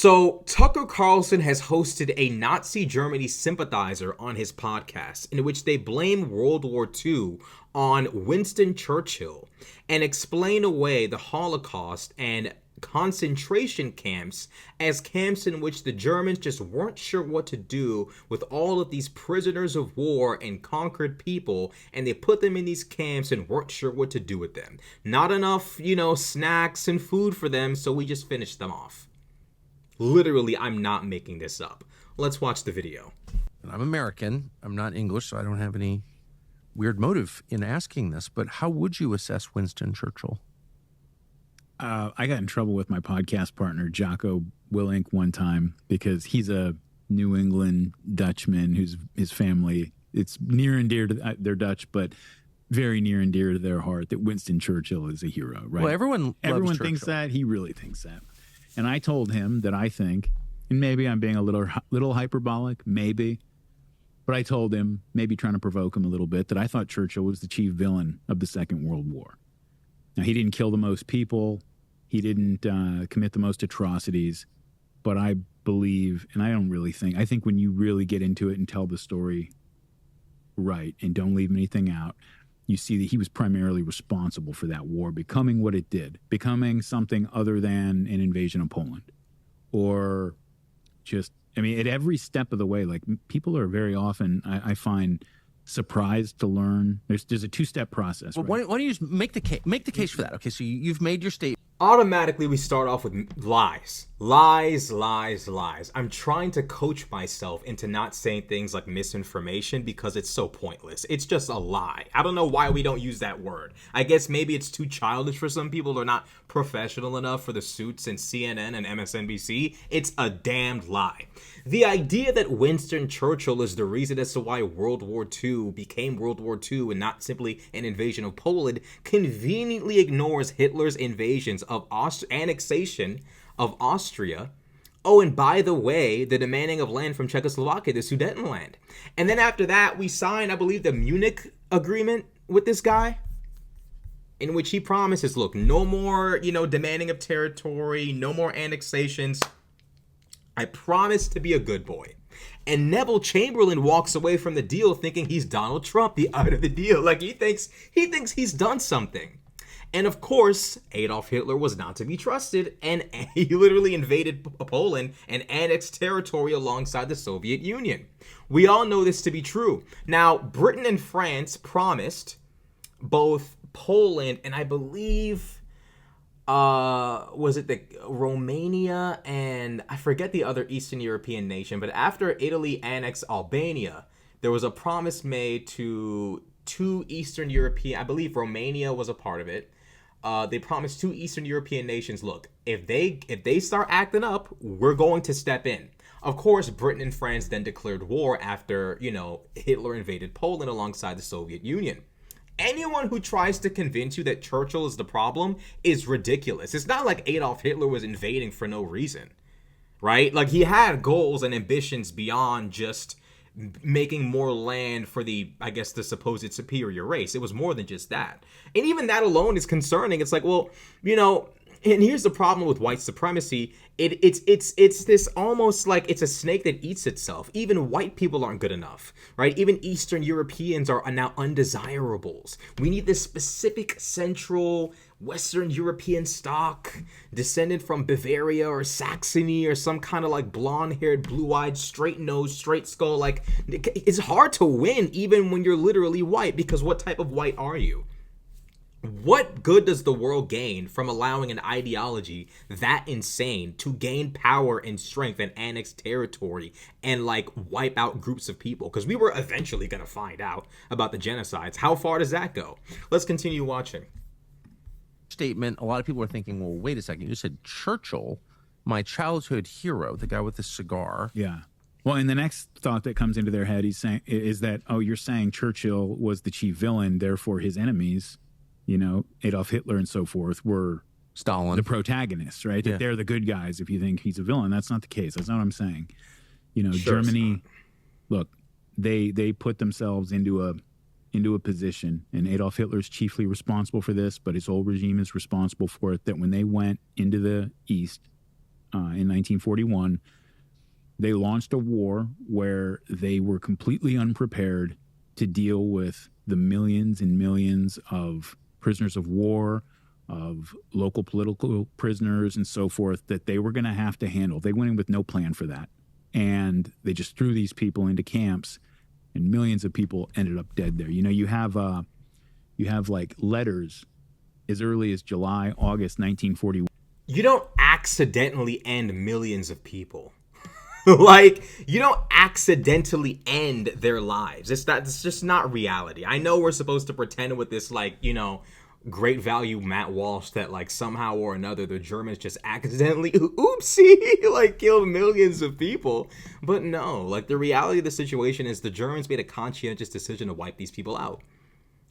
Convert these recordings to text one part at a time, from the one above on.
So, Tucker Carlson has hosted a Nazi Germany sympathizer on his podcast in which they blame World War II on Winston Churchill and explain away the Holocaust and concentration camps as camps in which the Germans just weren't sure what to do with all of these prisoners of war and conquered people, and they put them in these camps and weren't sure what to do with them. Not enough, snacks and food for them, so we just finished them off. Literally, I'm not making this up. Let's watch the video. I'm American. I'm not English, so I don't have any weird motive in asking this, but how would you assess Winston Churchill? I got in trouble with my podcast partner, Jocko Willink, one time because he's a New England Dutchman whose his family, it's near and dear to, they're Dutch, but very near and dear to their heart that Winston Churchill is a hero, right? Well, everyone thinks that. He really thinks that. And I told him that I think, and maybe I'm being a little hyperbolic, maybe, but I told him, maybe trying to provoke him a little bit, that I thought Churchill was the chief villain of the Second World War. Now, he didn't kill the most people. He didn't commit the most atrocities. But I believe, and I think when you really get into it and tell the story right and don't leave anything out, you see that he was primarily responsible for that war becoming what it did, becoming something other than an invasion of Poland. Or just, at every step of the way, like people are very often, I find, surprised to learn. There's a two-step process. Well, right? why don't you just make the case for that? Okay, so you've made your statement. Automatically, we start off with lies. Lies. I'm trying to coach myself into not saying things like misinformation because it's so pointless. It's just a lie. I don't know why we don't use that word. I guess maybe it's too childish for some people. They're not professional enough for the suits and CNN and MSNBC. It's a damned lie. The idea that Winston Churchill is the reason as to why World War II became World War II and not simply an invasion of Poland conveniently ignores Hitler's invasions of annexation of Austria. Oh, and by the way, the demanding of land from Czechoslovakia, the Sudetenland. And then after that, we signed, I believe, the Munich Agreement with this guy, in which he promises, look, no more, demanding of territory, no more annexations. I promise to be a good boy. And Neville Chamberlain walks away from the deal thinking he's Donald Trump, the out of the deal. Like he thinks he's done something. And of course, Adolf Hitler was not to be trusted, and he literally invaded Poland and annexed territory alongside the Soviet Union. We all know this to be true. Now, Britain and France promised both Poland and I believe was it the Romania and I forget the other Eastern European nation, but after Italy annexed Albania, there was a promise made to two Eastern European, I believe Romania was a part of it. They promised two Eastern European nations, look, if they start acting up, we're going to step in. Of course, Britain and France then declared war after, Hitler invaded Poland alongside the Soviet Union. Anyone who tries to convince you that Churchill is the problem is ridiculous. It's not like Adolf Hitler was invading for no reason, right? Like, he had goals and ambitions beyond just making more land for the supposed superior race. It was more than just that. And even that alone is concerning. It's like, well, and here's the problem with white supremacy. It's this almost like it's a snake that eats itself. Even white people aren't good enough, right? Even Eastern Europeans are now undesirables. We need this specific Central Western European stock descended from Bavaria or Saxony or some kind of like blonde-haired, blue-eyed, straight-nosed, straight skull. Like, it's hard to win even when you're literally white, because what type of white are you? What good does the world gain from allowing an ideology that insane to gain power and strength and annex territory and like wipe out groups of people? Because we were eventually going to find out about the genocides. How far does that go? Let's continue watching. Statement. A lot of people are thinking, well, wait a second. You said Churchill, my childhood hero, the guy with the cigar. Yeah. Well, and the next thought that comes into their head is that, oh, you're saying Churchill was the chief villain, therefore his enemies, Adolf Hitler and so forth, were Stalin, the protagonists, right? Yeah. That they're the good guys if you think he's a villain. That's not the case. That's not what I'm saying. Sure, Germany, look, they put themselves into a position, and Adolf Hitler's chiefly responsible for this, but his whole regime is responsible for it, that when they went into the East, in 1941, they launched a war where they were completely unprepared to deal with the millions and millions of prisoners of war, of local political prisoners and so forth that they were going to have to handle. They went in with no plan for that. And they just threw these people into camps, and millions of people ended up dead there. You have like letters as early as July, August 1941. You don't accidentally end millions of people. Like, you don't accidentally end their lives. It's just not reality. I know we're supposed to pretend with this, like, great value Matt Walsh that, like, somehow or another the Germans just accidentally, oopsie, like, killed millions of people. But no, like, the reality of the situation is the Germans made a conscientious decision to wipe these people out.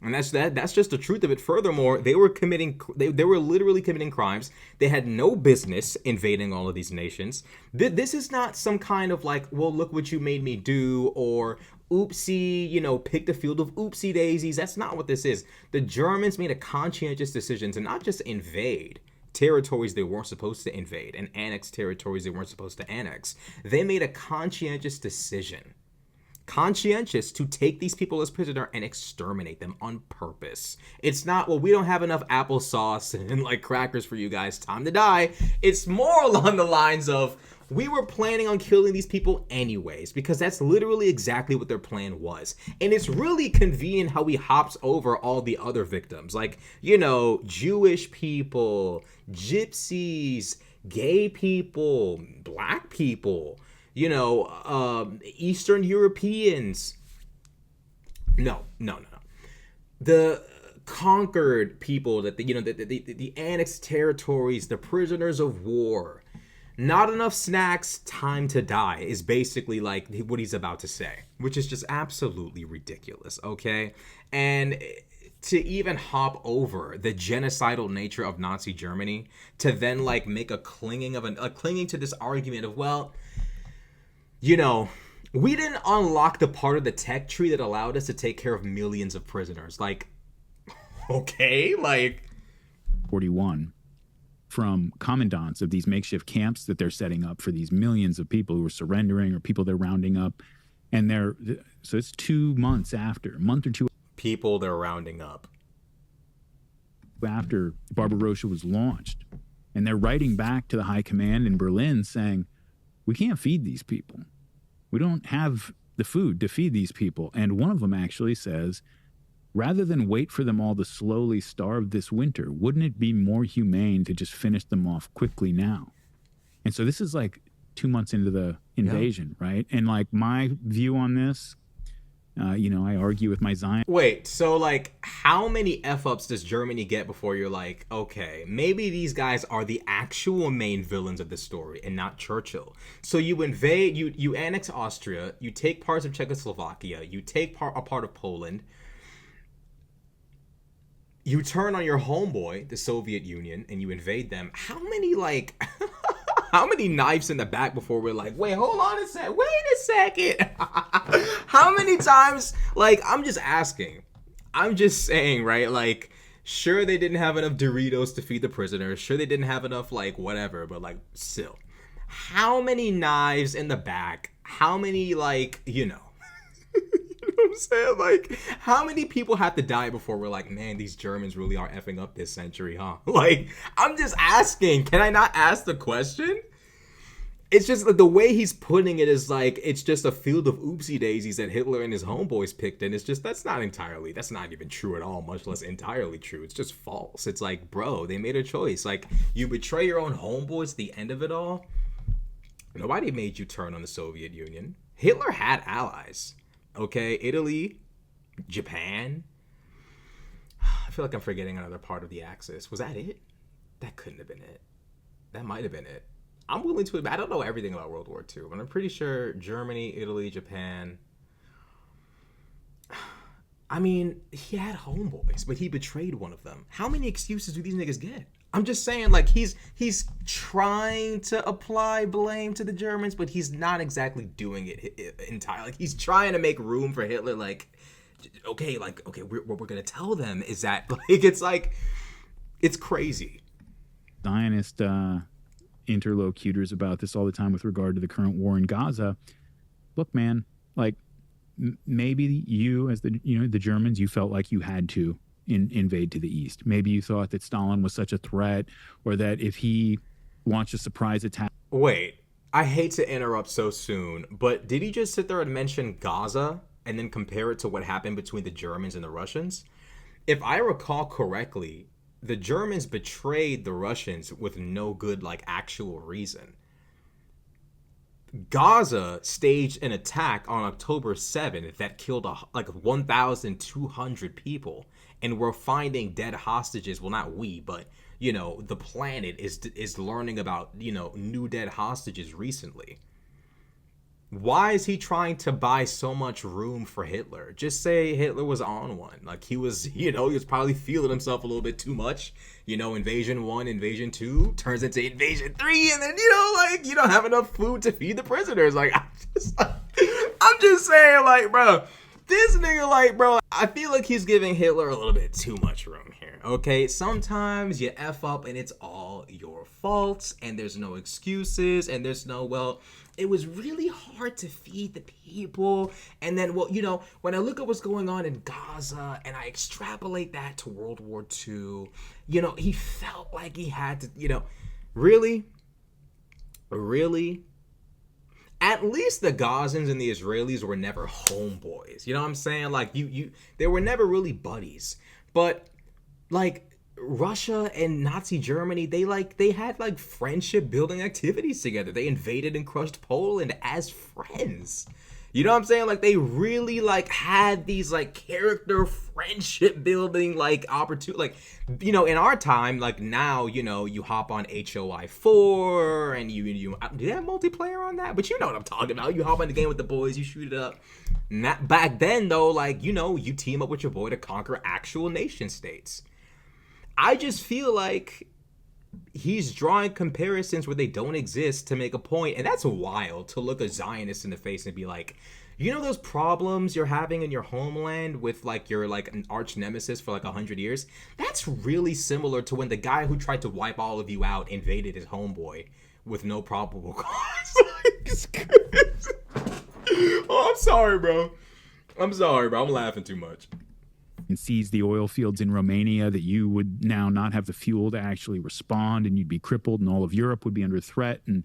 And that's just the truth of it. Furthermore, they were literally committing crimes. They had no business invading all of these nations. This is not some kind of like, well, look what you made me do, or oopsie, pick the field of oopsie daisies. That's not what this is. The Germans made a conscientious decision to not just invade territories they weren't supposed to invade and annex territories they weren't supposed to annex. They made a conscientious decision. Conscientious to take these people as prisoner and exterminate them on purpose. It's not, well, we don't have enough applesauce and like crackers for you guys, time to die. It's more along the lines of, we were planning on killing these people anyways, because that's literally exactly what their plan was. And it's really convenient how he hops over all the other victims, like, Jewish people, gypsies, gay people, black people, Eastern Europeans. No. The conquered people, that the annexed territories, the prisoners of war. Not enough snacks, time to die is basically like what he's about to say, which is just absolutely ridiculous, okay? And to even hop over the genocidal nature of Nazi Germany, to then like make a clinging to this argument of, well, we didn't unlock the part of the tech tree that allowed us to take care of millions of prisoners. Like, okay, like 41 from commandants of these makeshift camps that they're setting up for these millions of people who are surrendering or people they're rounding up. And so it's 2 months after, a month or two people they're rounding up after Barbarossa was launched. And they're writing back to the high command in Berlin saying, we can't feed these people. We don't have the food to feed these people. And one of them actually says, rather than wait for them all to slowly starve this winter, wouldn't it be more humane to just finish them off quickly now? And so this is like 2 months into the invasion, right? And like my view on this, I argue with my Zion. Wait, so like how many F-ups does Germany get before you're like, okay, maybe these guys are the actual main villains of the story and not Churchill? So you invade, you annex Austria, you take parts of Czechoslovakia, you take a part of Poland, you turn on your homeboy, the Soviet Union, and you invade them. How many how many knives in the back before we're like, wait, hold on a sec, wait a second. How many times, I'm just asking. I'm just saying, right? Like, sure, they didn't have enough Doritos to feed the prisoners. Sure, they didn't have enough, whatever, but, still. How many knives in the back? How many, you know what I'm saying? How many people have to die before we're like, man, these Germans really are effing up this century, huh? I'm just asking. Can I not ask the question? It's just the way he's putting it is it's just a field of oopsie daisies that Hitler and his homeboys picked, and it's just, that's not even true at all, much less entirely true. It's just false. It's bro, they made a choice. You betray your own homeboys at the end of it all. Nobody made you turn on the Soviet Union. Hitler had allies. Okay, Italy, Japan. I feel like I'm forgetting another part of the Axis. Was that it? That couldn't have been it. That might have been it. I'm willing to admit, I don't know everything about World War II, but I'm pretty sure Germany, Italy, Japan. I mean, he had homeboys, but he betrayed one of them. How many excuses do these niggas get? I'm just saying, he's trying to apply blame to the Germans, but he's not exactly doing it entirely. He's trying to make room for Hitler. Okay, what we're gonna tell them is that it's crazy. Zionist interlocutors about this all the time with regard to the current war in Gaza. Look, man, like maybe you, as the Germans, you felt like you had to invade to the east. Maybe you thought that Stalin was such a threat, or that if he launched a surprise attack. Wait, I hate to interrupt so soon, but did he just sit there and mention Gaza and then compare it to what happened between the Germans and the Russians? If I recall correctly, the Germans betrayed the Russians with no good, like, actual reason. Gaza staged an attack on October 7th that killed like 1,200 people, and we're finding dead hostages. Well, not we, but the planet is learning about new dead hostages recently. Why is he trying to buy so much room for Hitler? Just say Hitler was on one. Like, he was, he was probably feeling himself a little bit too much. Invasion 1, Invasion 2 turns into Invasion 3, and then, you don't have enough food to feed the prisoners. Like, I'm just saying, like, bro, this nigga, like, bro, I feel like he's giving Hitler a little bit too much room here, okay? Sometimes you F up and it's all your faults, and there's no excuses, and there's no, well, it was really hard to feed the people. And then, well, when I look at what's going on in Gaza and I extrapolate that to World War II, he felt like he had to, really? At least the Gazans and the Israelis were never homeboys. You know what I'm saying? Like, they were never really buddies. But, like, Russia and Nazi Germany, they had like friendship building activities together. They invaded and crushed Poland as friends. You know what I'm saying? Like, they really like had these like character friendship building like opportunity. Like, in our time, like now, you hop on HOI 4 and you do they have multiplayer on that? But you know what I'm talking about. You hop on the game with the boys, you shoot it up. Back then though, like, you team up with your boy to conquer actual nation states. I just feel like he's drawing comparisons where they don't exist to make a point, and that's wild to look a Zionist in the face and be like, those problems you're having in your homeland with like your like an arch nemesis for like 100 years? That's really similar to when the guy who tried to wipe all of you out invaded his homeboy with no probable cause. Oh, I'm sorry, bro. I'm laughing too much. And seize the oil fields in Romania, that you would now not have the fuel to actually respond, and you'd be crippled, and all of Europe would be under threat, and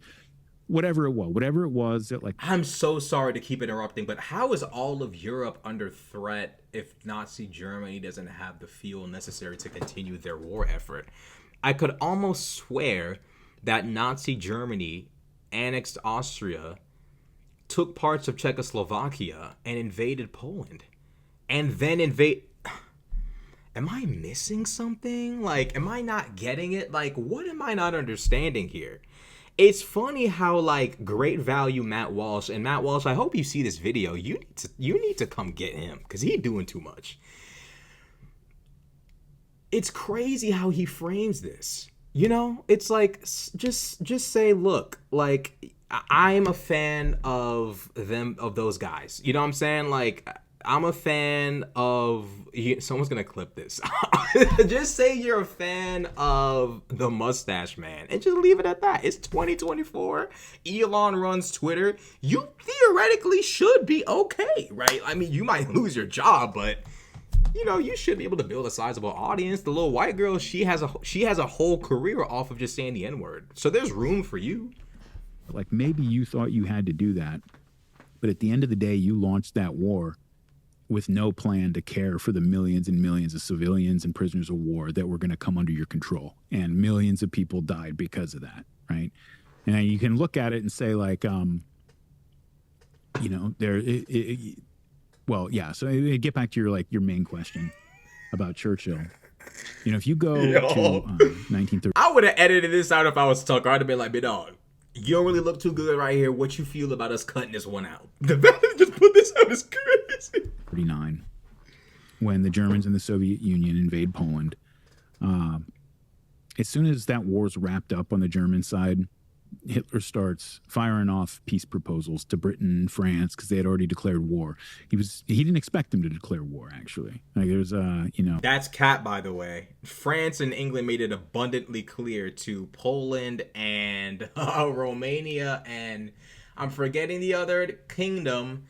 whatever it was that, like, I'm so sorry to keep interrupting, but how is all of Europe under threat if Nazi Germany doesn't have the fuel necessary to continue their war effort? I could almost swear that Nazi Germany annexed Austria, took parts of Czechoslovakia, and invaded Poland, and then Am I missing something? Like, am I not getting it? Like, what am I not understanding here? It's funny how, like, great value Matt Walsh, I hope you see this video. You need to come get him, because he's doing too much. It's crazy how he frames this. It's like, just say, look, like, I'm a fan of those guys. You know what I'm saying? Like, I'm a fan of... Someone's going to clip this. Just say you're a fan of the Mustache Man and just leave it at that. It's 2024. Elon runs Twitter. You theoretically should be okay, right? I mean, you might lose your job, but... you should be able to build a sizable audience. The little white girl, she has a whole career off of just saying the N-word. So there's room for you. Like, maybe you thought you had to do that, but at the end of the day, you launched that war with no plan to care for the millions and millions of civilians and prisoners of war that were going to come under your control. And millions of people died because of that, right? And you can look at it and say, like, So get back to your main question about Churchill. If you go to 1930, I would have edited this out if I was Tucker. I'd have been like, "Big dog, you don't really look too good right here. What you feel about us cutting this one out?" The fact that just put this out is crazy. 1939, when the Germans and the Soviet Union invade Poland. As soon as that war's wrapped up on the German side, Hitler starts firing off peace proposals to Britain and France because they had already declared war. He didn't expect them to declare war, actually. Like there's That's cap, by the way. France and England made it abundantly clear to Poland and Romania, and I'm forgetting the other kingdom.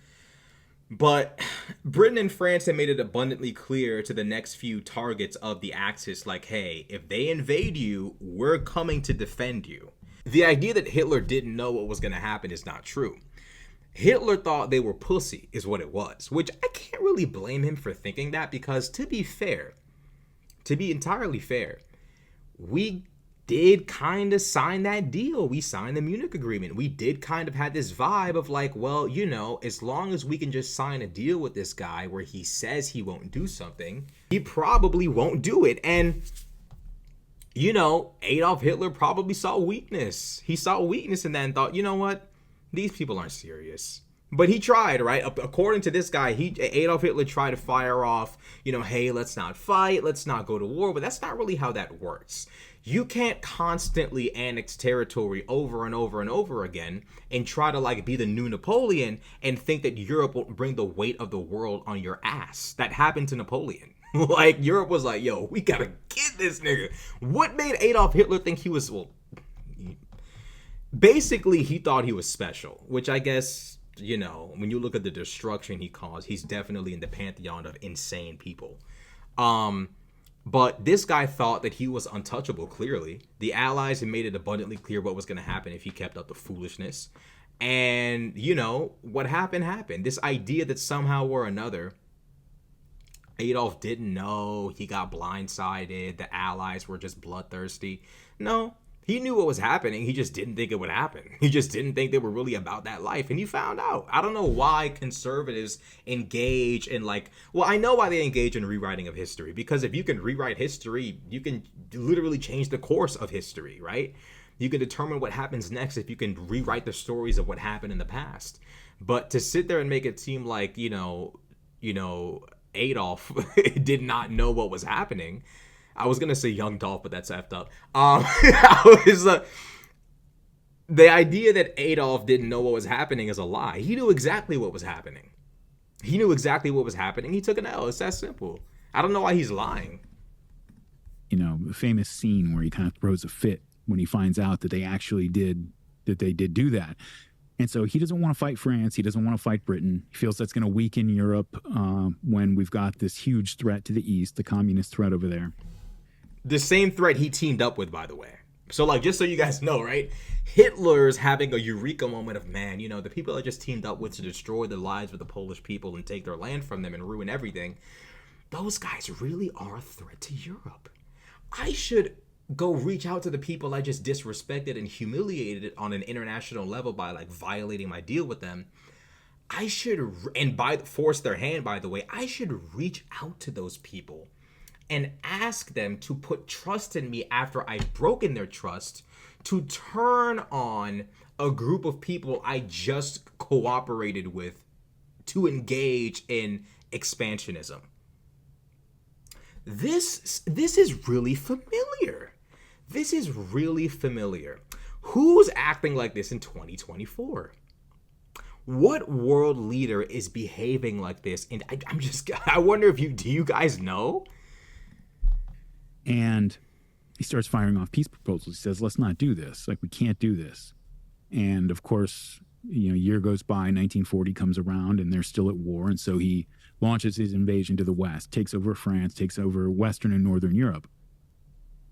But Britain and France had made it abundantly clear to the next few targets of the Axis, like, hey, if they invade you, we're coming to defend you. The idea that Hitler didn't know what was going to happen is not true. Hitler thought they were pussy, is what it was, which I can't really blame him for thinking that, because to be entirely fair, we did kind of sign that deal. We signed the Munich Agreement. We did kind of have this vibe of like, well, you know, as long as we can just sign a deal with this guy where he says he won't do something, he probably won't do it. And, you know, Adolf Hitler probably saw weakness. He saw weakness in that and thought, you know what? These people aren't serious. But he tried, right? According to this guy, Adolf Hitler tried to fire off, you know, hey, let's not fight, let's not go to war. But that's not really how that works. You can't constantly annex territory over and over and over again and try to like be the new Napoleon and think that Europe will bring the weight of the world on your ass. That happened to Napoleon. Like Europe was like, yo, we gotta get this nigga. What made Adolf Hitler think he was, well, basically he thought he was special, which I guess, you know, when you look at the destruction he caused, he's definitely in the pantheon of insane people. But this guy thought that he was untouchable, clearly. The Allies had made it abundantly clear what was going to happen if he kept up the foolishness. And, you know, what happened. This idea that somehow or another, Adolf didn't know, he got blindsided, the Allies were just bloodthirsty. No, he knew what was happening. He just didn't think it would happen. He just didn't think they were really about that life. And he found out. I don't know why conservatives engage in like, well, I know why they engage in rewriting of history. Because if you can rewrite history, you can literally change the course of history, right? You can determine what happens next if you can rewrite the stories of what happened in the past. But to sit there and make it seem like, you know, Adolf did not know what was happening. I was going to say young Dolph, but that's effed up. The idea that Adolf didn't know what was happening is a lie. He knew exactly what was happening. He took an L. It's that simple. I don't know why he's lying. You know, the famous scene where he kind of throws a fit when he finds out that they did do that. And so he doesn't want to fight France. He doesn't want to fight Britain. He feels that's going to weaken Europe when we've got this huge threat to the east, the communist threat over there. The same threat he teamed up with, by the way. So, like, just so you guys know, right? Hitler's having a eureka moment of, man, you know, the people I just teamed up with to destroy the lives of the Polish people and take their land from them and ruin everything, those guys really are a threat to Europe. I should go reach out to the people I just disrespected and humiliated on an international level by, like, violating my deal with them. I should, and force their hand, by the way, I should reach out to those people and ask them to put trust in me after I've broken their trust, to turn on a group of people I just cooperated with to engage in expansionism. This is really familiar. Who's acting like this in 2024? What world leader is behaving like this? And I wonder if do you guys know? And he starts firing off peace proposals. He says, let's not do this. Like, we can't do this. And of course, you know, a year goes by, 1940 comes around, and they're still at war. And so he launches his invasion to the west, takes over France, takes over Western and Northern Europe.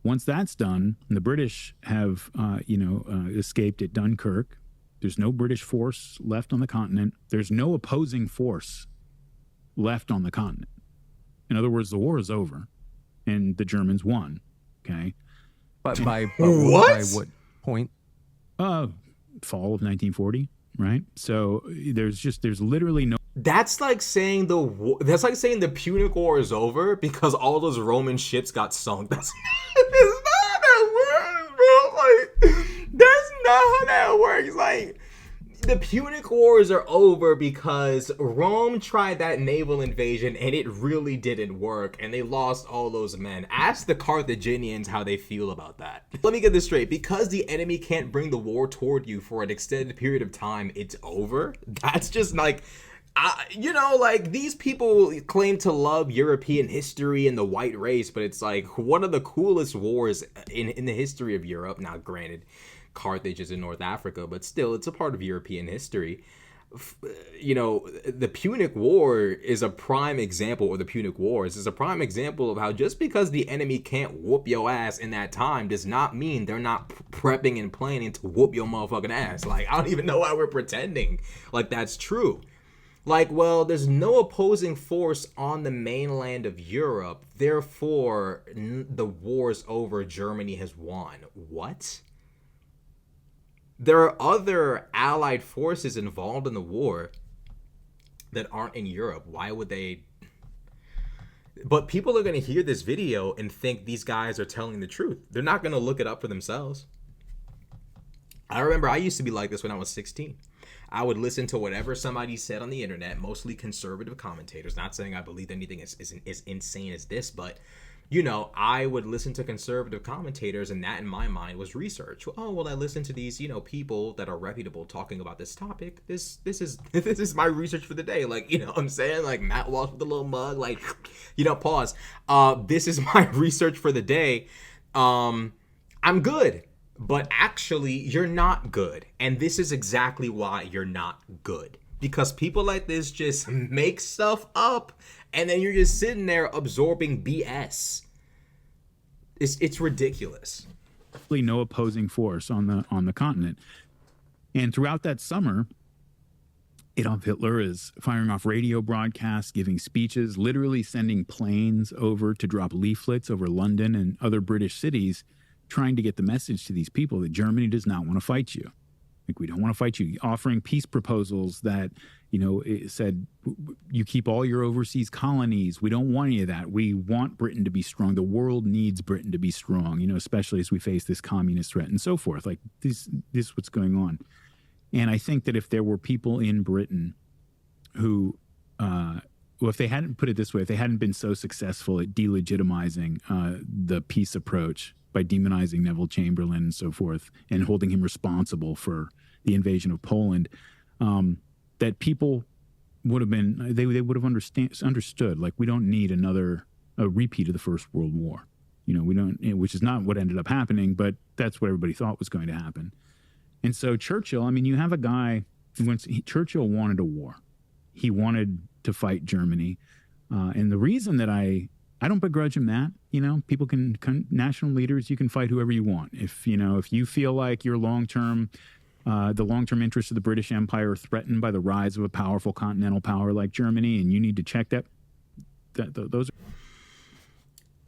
Once that's done, and the British have, escaped at Dunkirk. There's no British force left on the continent. There's no opposing force left on the continent. In other words, the war is over. And the Germans won, okay? But by what? By what point? Fall of 1940, right? So there's literally no. That's like saying the Punic War is over because all those Roman ships got sunk. That's not how that works, bro. Like, that's not how that works. Like, The Punic Wars are over because Rome tried that naval invasion and it really didn't work, and they lost all those men. Ask the Carthaginians how they feel about that. Let me get this straight. Because the enemy can't bring the war toward you for an extended period of time, it's over? That's just like... you know, like, these people claim to love European history and the white race, but it's like one of the coolest wars in the history of Europe. Now, granted, Carthage is in North Africa, but still, it's a part of European history. You know, the Punic War is a prime example, or the Punic Wars is a prime example of how just because the enemy can't whoop your ass in that time does not mean they're not prepping and planning to whoop your motherfucking ass. Like, I don't even know why we're pretending like that's true. Like, well, there's no opposing force on the mainland of Europe, therefore the war's over, Germany has won. What? There are other allied forces involved in the war that aren't in Europe. Why would they? But people are going to hear this video and think these guys are telling the truth. They're not going to look it up for themselves. I remember I used to be like this when I was 16. I would listen to whatever somebody said on the internet, mostly conservative commentators. Not saying I believed anything as insane as this, but, you know, I would listen to conservative commentators, and that in my mind was research. Oh, well, I listen to these, you know, people that are reputable talking about this topic. This is my research for the day. Like, you know what I'm saying? Like, Matt Walsh with a little mug, like, you know, pause. This is my research for the day. I'm good. But actually, you're not good. And this is exactly why you're not good. Because people like this just make stuff up, and then you're just sitting there absorbing BS. It's ridiculous. No opposing force on the continent. And throughout that summer, Adolf Hitler is firing off radio broadcasts, giving speeches, literally sending planes over to drop leaflets over London and other British cities, trying to get the message to these people that Germany does not want to fight you. Like, we don't want to fight you. Offering peace proposals that, you know, it said, you keep all your overseas colonies. We don't want any of that. We want Britain to be strong. The world needs Britain to be strong, you know, especially as we face this communist threat and so forth. Like, this is what's going on. And I think that if there were people in Britain who, well, if they hadn't put it this way, if they hadn't been so successful at delegitimizing the peace approach by demonizing Neville Chamberlain and so forth, and holding him responsible for the invasion of Poland, that people would have been, they would have understood, like, we don't need a repeat of the First World War. You know, we don't, which is not what ended up happening, but that's what everybody thought was going to happen. And so Churchill, I mean, you have a guy, Churchill wanted a war. He wanted to fight Germany. And the reason that I don't begrudge him that. You know, people can national leaders, you can fight whoever you want. If you feel like your the long-term interests of the British Empire are threatened by the rise of a powerful continental power like Germany, and you need to check those.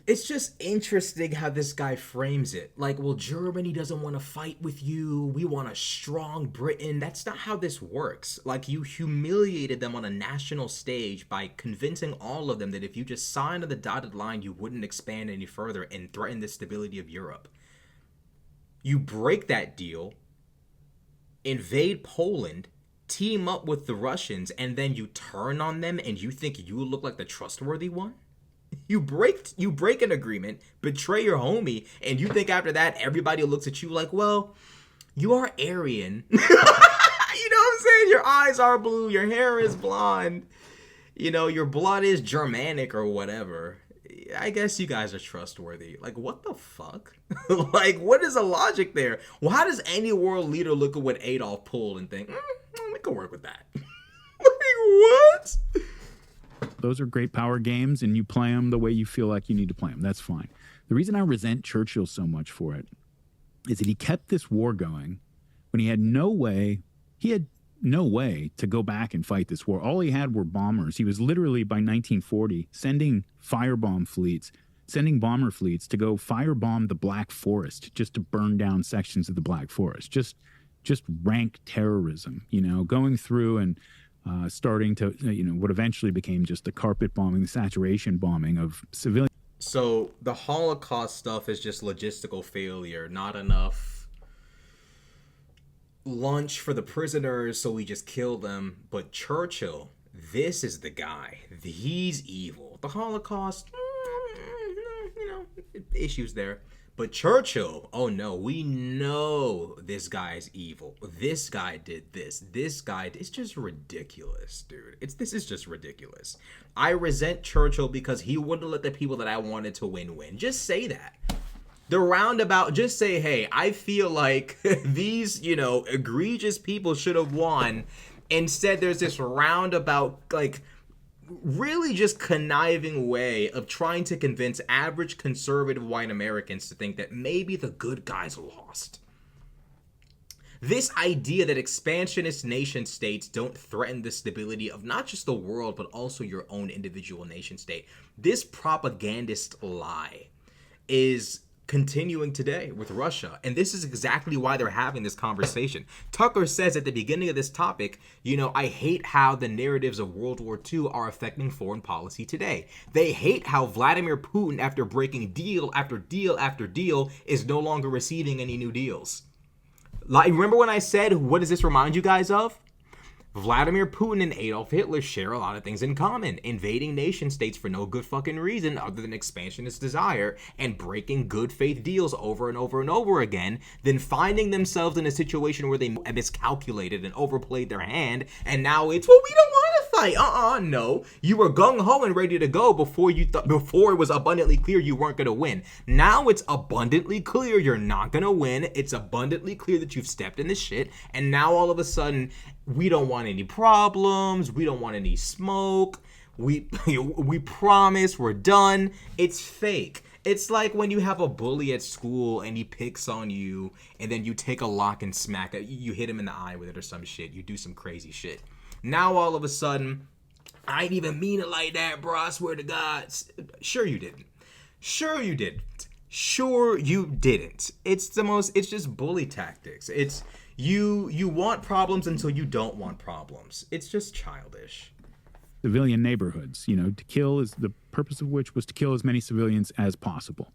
It's just interesting how this guy frames it. Like, well, Germany doesn't want to fight with you. We want a strong Britain. That's not how this works. Like, you humiliated them on a national stage by convincing all of them that if you just signed on the dotted line, you wouldn't expand any further and threaten the stability of Europe. You break that deal, invade Poland, team up with the Russians, and then you turn on them and you think you look like the trustworthy one? You break an agreement, betray your homie, and you think after that everybody looks at you like, well, you are Aryan. You know what I'm saying? Your eyes are blue, your hair is blonde, you know, your blood is Germanic or whatever. I guess you guys are trustworthy. Like, what the fuck? Like, what is the logic there? Well, how does any world leader look at what Adolf pulled and think, we can work with that? Like, what? Those are great power games, and you play them the way you feel like you need to play them. That's fine. The reason I resent Churchill so much for it is that he kept this war going when he had no way to go back and fight this war. All he had were bombers. He was literally, by 1940, sending bomber fleets to go firebomb the Black Forest, just to burn down sections of the Black Forest. Just rank terrorism, you know, going through and starting to, you know, what eventually became just the carpet bombing, the saturation bombing of civilians. So the Holocaust stuff is just logistical failure, not enough lunch for the prisoners, so we just kill them. But Churchill, this is the guy. He's evil. The Holocaust, issues there. But Churchill, oh no, we know this guy's evil. This guy did this. This guy, it's just ridiculous, dude. This is just ridiculous. I resent Churchill because he wouldn't let the people that I wanted to win. Just say that. The roundabout, just say, hey, I feel like these, egregious people should have won. Instead, there's this roundabout, like, really just conniving way of trying to convince average conservative white Americans to think that maybe the good guys lost. This idea that expansionist nation states don't threaten the stability of not just the world, but also your own individual nation state. This propagandist lie is continuing today with Russia. And this is exactly why they're having this conversation. Tucker says at the beginning of this topic, I hate how the narratives of World War II are affecting foreign policy today. They hate how Vladimir Putin, after breaking deal after deal after deal, is no longer receiving any new deals. Like, remember when I said, what does this remind you guys of? Vladimir Putin and Adolf Hitler share a lot of things in common. Invading nation states for no good fucking reason other than expansionist desire and breaking good faith deals over and over and over again, then finding themselves in a situation where they miscalculated and overplayed their hand, and now it's, well, we don't want to fight. No. You were gung-ho and ready to go before it was abundantly clear you weren't going to win. Now it's abundantly clear you're not going to win. It's abundantly clear that you've stepped in the shit, and now all of a sudden, we don't want any problems. We don't want any smoke. We promise we're done. It's fake. It's like when you have a bully at school and he picks on you and then you take a lock and smack it. You hit him in the eye with it or some shit. You do some crazy shit. Now all of a sudden, I didn't even mean it like that, bro. I swear to God. Sure you didn't. Sure you didn't. Sure you didn't. It's just bully tactics. It's you want problems until you don't want problems. It's just childish. Civilian neighborhoods, to kill, is the purpose of which was to kill as many civilians as possible.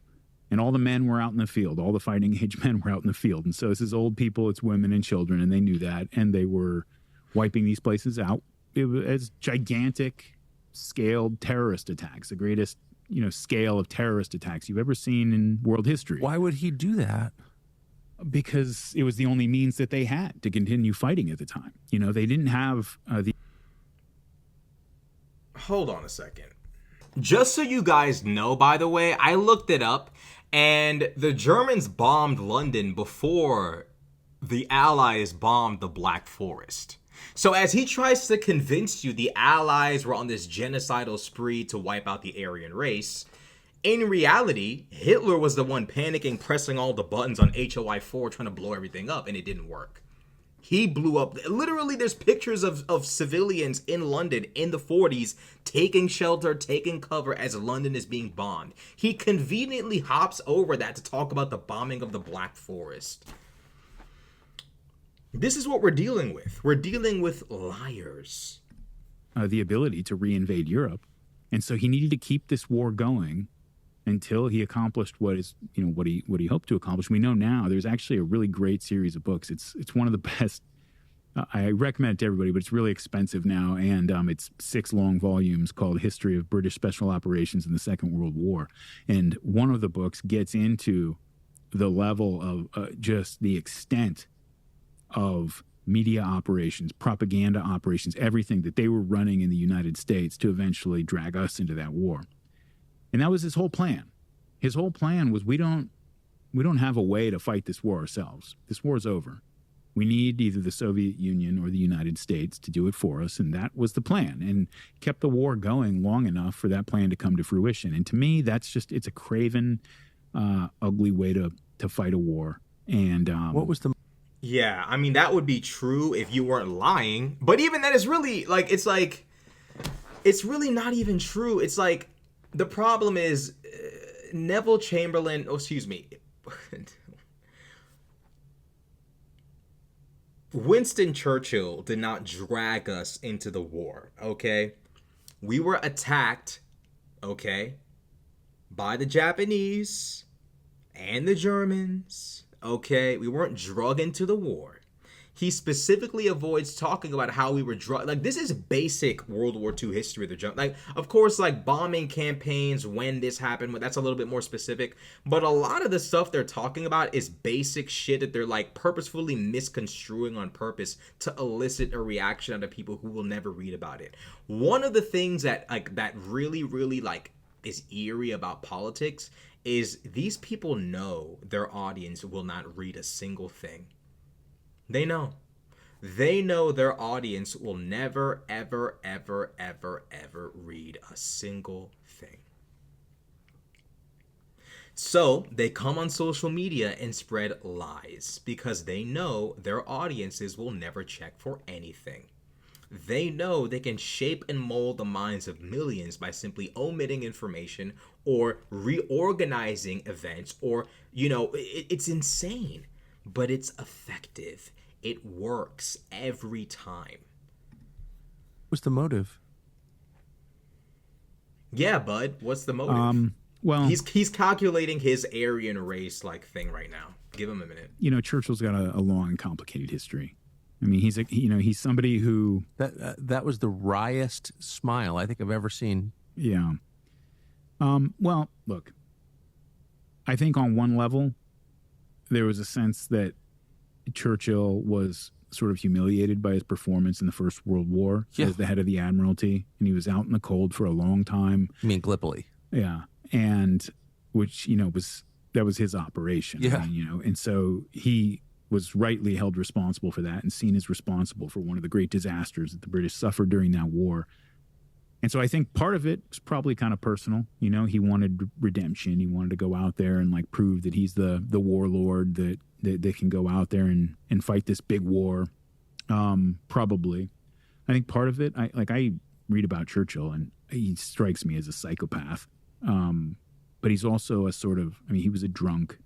And all the men were out in the field. All the fighting age men were out in the field. And so this is old people, it's women and children, and they knew that. And they were wiping these places out. It was as gigantic scaled terrorist attacks, the greatest, scale of terrorist attacks you've ever seen in world history. Why would he do that? Because it was the only means that they had to continue fighting at the time. They didn't have the... Hold on a second. Just so you guys know, by the way, I looked it up, and the Germans bombed London before the Allies bombed the Black Forest. So as he tries to convince you the Allies were on this genocidal spree to wipe out the Aryan race, in reality, Hitler was the one panicking, pressing all the buttons on HOI-4, trying to blow everything up, and it didn't work. He blew up. Literally, there's pictures of civilians in London in the 40s taking shelter, taking cover as London is being bombed. He conveniently hops over that to talk about the bombing of the Black Forest. This is what we're dealing with. We're dealing with liars. The ability to reinvade Europe. And so he needed to keep this war going until he accomplished what he hoped to accomplish. We know now there's actually a really great series of books. It's one of the best. I recommend it to everybody, but it's really expensive now, and it's 6 long volumes called History of British Special Operations in the Second World War. And one of the books gets into the level of just the extent of media operations, propaganda operations, everything that they were running in the United States to eventually drag us into that war. And that was his whole plan. His whole plan was we don't have a way to fight this war ourselves. This war is over. We need either the Soviet Union or the United States to do it for us, and that was the plan. And kept the war going long enough for that plan to come to fruition. And to me, it's a craven, ugly way to fight a war. And what was the... Yeah, I mean, that would be true if you weren't lying. But even that is really, it's really not even true. It's like, the problem is Neville Chamberlain, Winston Churchill did not drag us into the war, okay? We were attacked, okay, by the Japanese and the Germans, okay? We weren't drug into the war. He specifically avoids talking about how we were like, this is basic World War II history. Like, of course, like bombing campaigns, when this happened, that's a little bit more specific. But a lot of the stuff they're talking about is basic shit that they're like purposefully misconstruing on purpose to elicit a reaction out of people who will never read about it. One of the things that really like is eerie about politics is these people know their audience will not read a single thing. They know their audience will never, ever, ever, ever, ever read a single thing. So they come on social media and spread lies because they know their audiences will never check for anything. They know they can shape and mold the minds of millions by simply omitting information or reorganizing events, or, it's insane, but it's effective. It works every time. What's the motive? Yeah, bud. What's the motive? Well, he's calculating his Aryan race like thing right now. Give him a minute. Churchill's got a long and complicated history. I mean, he's somebody who that was the wryest smile I think I've ever seen. Yeah. Well, look, I think on one level there was a sense that Churchill was sort of humiliated by his performance in the First World War as the head of the Admiralty, and he was out in the cold for a long time. I mean, Gallipoli. Yeah, and which was his operation. Yeah, I mean, and so he was rightly held responsible for that and seen as responsible for one of the great disasters that the British suffered during that war. And so I think part of it was probably kind of personal. He wanted redemption. He wanted to go out there and like prove that he's the warlord that can go out there and fight this big war. Probably. I think part of it, I read about Churchill and he strikes me as a psychopath. But he's also a sort of, he was a drunk.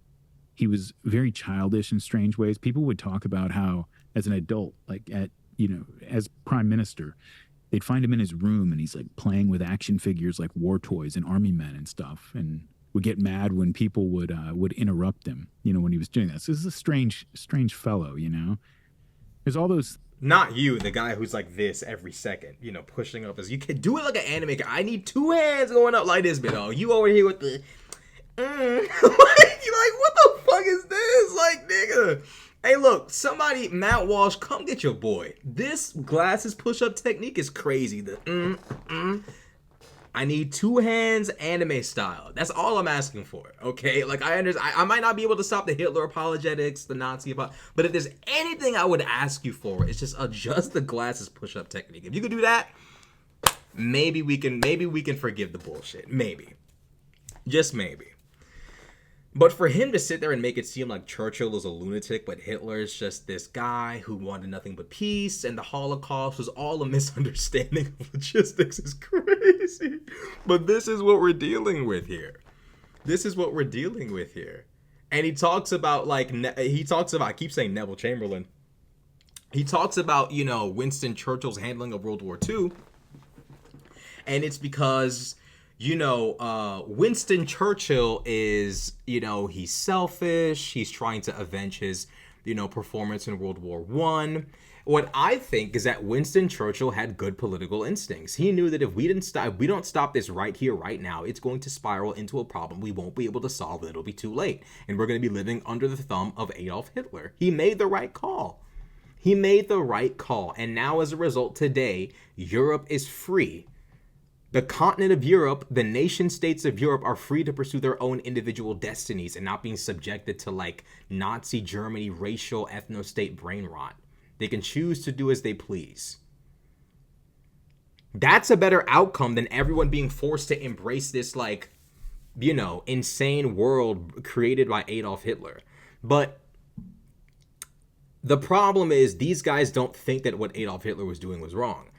He was very childish in strange ways. People would talk about how, as an adult, as prime minister, they'd find him in his room and he's like playing with action figures like war toys and army men and stuff, and would get mad when people would interrupt him, when he was doing this. This is a strange fellow, There's all those. Not you, the guy who's like this every second, pushing up as you can do it like an anime guy. I need two hands going up like this, but you over here with the. You're like, what the fuck is this? Like, nigga. Hey, look, somebody, Matt Walsh, come get your boy. This glasses push-up technique is crazy. I need two hands, anime style. That's all I'm asking for, okay? Like, I understand. I might not be able to stop the Hitler apologetics, the Nazi but if there's anything I would ask you for, it's just adjust the glasses push-up technique. If you could do that, maybe we can forgive the bullshit. Maybe. Just maybe. But for him to sit there and make it seem like Churchill was a lunatic, but Hitler is just this guy who wanted nothing but peace, and the Holocaust was all a misunderstanding of logistics is crazy. But this is what we're dealing with here. And he talks about, I keep saying Neville Chamberlain. He talks about, Winston Churchill's handling of World War II. And it's because... Winston Churchill is, he's selfish. He's trying to avenge his, performance in World War I. What I think is that Winston Churchill had good political instincts. He knew that if we don't stop this right here, right now, it's going to spiral into a problem we won't be able to solve, and it'll be too late. And we're going to be living under the thumb of Adolf Hitler. He made the right call. And now, as a result, today, Europe is free. The continent of Europe, the nation states of Europe are free to pursue their own individual destinies and not being subjected to Nazi Germany racial ethno-state brain rot. They can choose to do as they please. That's a better outcome than everyone being forced to embrace this insane world created by Adolf Hitler. But the problem is these guys don't think that what Adolf Hitler was doing was wrong.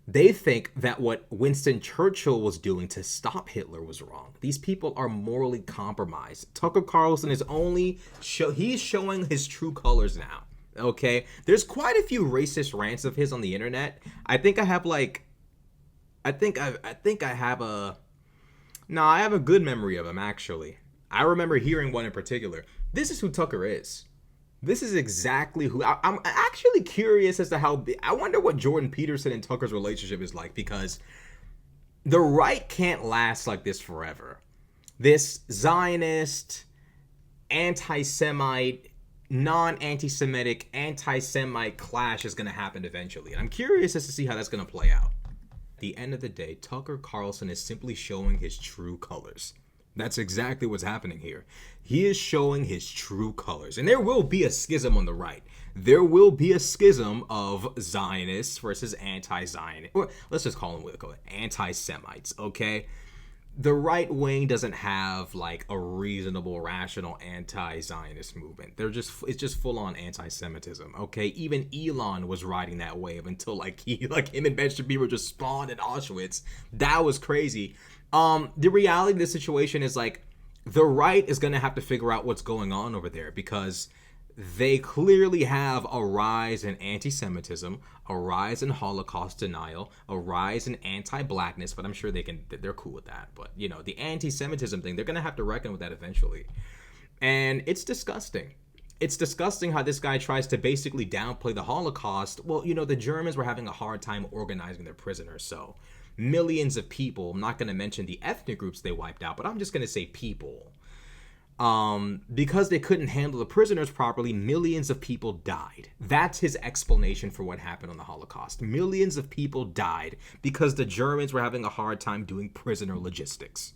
They think that what Winston Churchill was doing to stop Hitler was wrong. These people are morally compromised. Tucker Carlson is he's showing his true colors now. Okay? There's quite a few racist rants of his on the internet. I have a good memory of him, actually. I remember hearing one in particular. This is who Tucker is. This is exactly who I'm actually curious as to how. I wonder what Jordan Peterson and Tucker's relationship is like, because the right can't last like this forever. This Zionist, anti-Semite, non-anti-Semitic, anti-Semite clash is going to happen eventually. And I'm curious as to see how that's going to play out. At the end of the day, Tucker Carlson is simply showing his true colors. That's exactly what's happening here. He is showing his true colors. And there will be a schism on the right. There will be a schism of Zionists versus anti-Zionists. Or let's just call them what they call it, anti-Semites, okay? The right wing doesn't have like a reasonable, rational anti-Zionist movement. It's just full on anti-Semitism. Okay, even Elon was riding that wave until him and Ben Shapiro just spawned in Auschwitz. That was crazy. The reality of the situation is like the right is gonna have to figure out what's going on over there, because they clearly have a rise in anti-Semitism, a rise in Holocaust denial, a rise in anti-blackness, but I'm sure they're cool with that. But, you know, the anti-Semitism thing, they're going to have to reckon with that eventually. And it's disgusting. It's disgusting how this guy tries to basically downplay the Holocaust. Well, you know, the Germans were having a hard time organizing their prisoners, so millions of people, I'm not going to mention the ethnic groups they wiped out, but I'm just going to say people. Because they couldn't handle the prisoners properly, millions of people died. That's his explanation for what happened on the Holocaust. Millions of people died because the Germans were having a hard time doing prisoner logistics.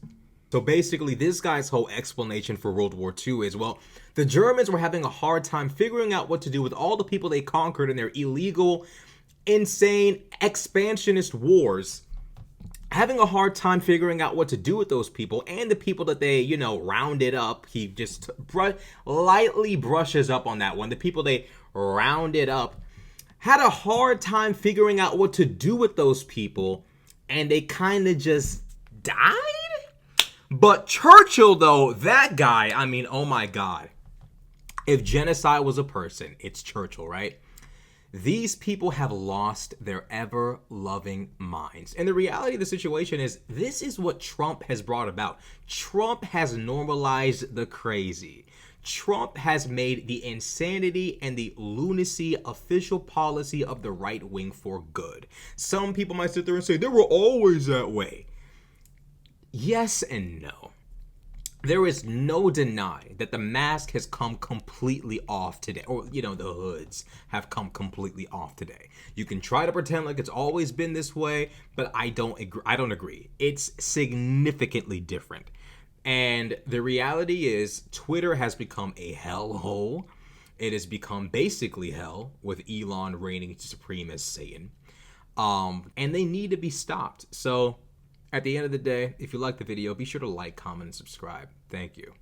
So basically, this guy's whole explanation for World War II is, well, the Germans were having a hard time figuring out what to do with all the people they conquered in their illegal, insane, expansionist wars. Having a hard time figuring out what to do with those people, and the people that they, you know, rounded up. He just lightly brushes up on that one. The people they rounded up had a hard time figuring out what to do with those people, and they kind of just died. But Churchill, though, that guy, I mean, oh my God. If genocide was a person, it's Churchill, right? These people have lost their ever-loving minds. And the reality of the situation is, this is what Trump has brought about. Trump has normalized the crazy. Trump has made the insanity and the lunacy official policy of the right wing for good. Some people might sit there and say, they were always that way. Yes and no. There is no deny that the mask has come completely off today. Or, you know, the hoods have come completely off today. You can try to pretend like it's always been this way, but I don't agree. It's significantly different. And the reality is, Twitter has become a hellhole. It has become basically hell, with Elon reigning supreme as Satan. And they need to be stopped. So, at the end of the day, if you like the video, be sure to like, comment, and subscribe. Thank you.